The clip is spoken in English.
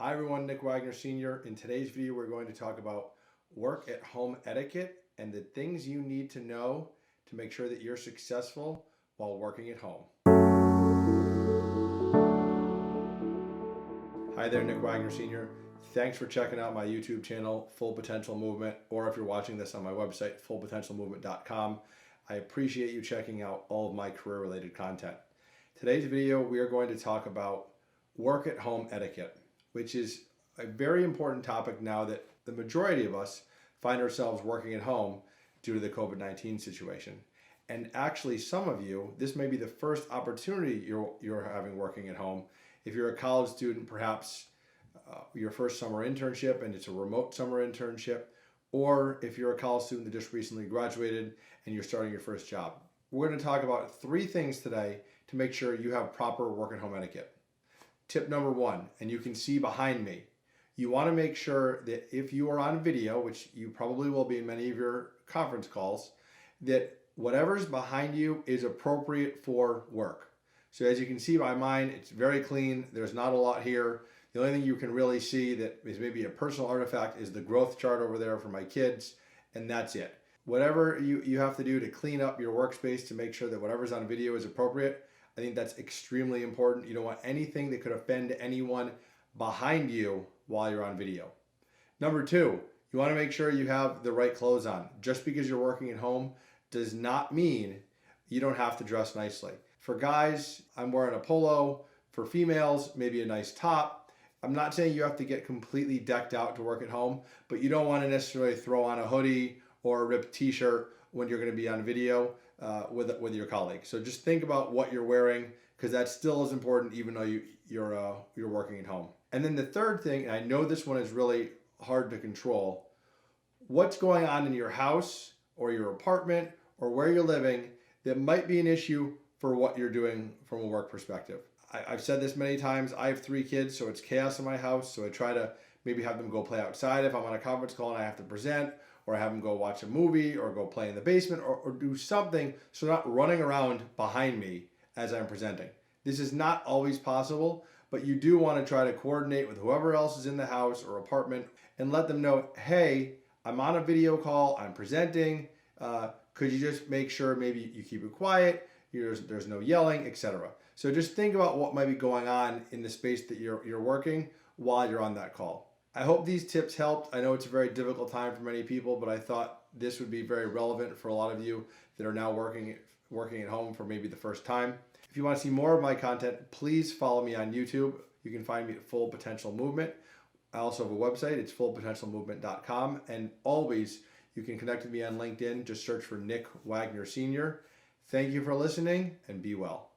Hi everyone, Nick Wagner Sr. In today's video, we're going to talk about work at home etiquette and the things you need to know to make sure that you're successful while working at home. Hi there, Nick Wagner Sr. Thanks for checking out my YouTube channel, Full Potential Movement, or if you're watching this on my website, fullpotentialmovement.com. I appreciate you checking out all of my career-related content. Today's video, we are going to talk about work at home etiquette, which is a very important topic now that the majority of us find ourselves working at home due to the COVID-19 situation. And actually, some of you, this may be the first opportunity you're having working at home. If you're a college student, perhaps your first summer internship and it's a remote summer internship, or if you're a college student that just recently graduated and you're starting your first job. We're going to talk about 3 things today to make sure you have proper work at home etiquette. Tip number 1, and you can see behind me, you want to make sure that if you are on video, which you probably will be in many of your conference calls, that whatever's behind you is appropriate for work. So as you can see by mine, it's very clean. There's not a lot here. The only thing you can really see that is maybe a personal artifact is the growth chart over there for my kids, and that's it. Whatever you have to do to clean up your workspace to make sure that whatever's on video is appropriate, I think that's extremely important. You don't want anything that could offend anyone behind you while you're on video. Number 2, you want to make sure you have the right clothes on. Just because you're working at home does not mean you don't have to dress nicely. For guys, I'm wearing a polo. For females, maybe a nice top. I'm not saying you have to get completely decked out to work at home, but you don't want to necessarily throw on a hoodie or a ripped t-shirt when you're going to be on video with your colleagues. So just think about what you're wearing, because that still is important even though you're working at home. And then the third thing, and I know this one is really hard to control, what's going on in your house or your apartment or where you're living that might be an issue for what you're doing from a work perspective. I've said this many times, I have 3 kids, so it's chaos in my house, so I try to maybe have them go play outside if I'm on a conference call and I have to present, or have them go watch a movie or go play in the basement or do something so they're not running around behind me as I'm presenting. This is not always possible, but you do want to try to coordinate with whoever else is in the house or apartment and let them know, hey, I'm on a video call, I'm presenting, could you just make sure maybe you keep it quiet, there's no yelling, etc. So just think about what might be going on in the space that you're working while you're on that call. I hope these tips helped. I know it's a very difficult time for many people, but I thought this would be very relevant for a lot of you that are now working at home for maybe the first time. If you want to see more of my content, please follow me on YouTube. You can find me at Full Potential Movement. I also have a website. It's fullpotentialmovement.com. And always, you can connect with me on LinkedIn. Just search for Nick Wagner Sr. Thank you for listening, and be well.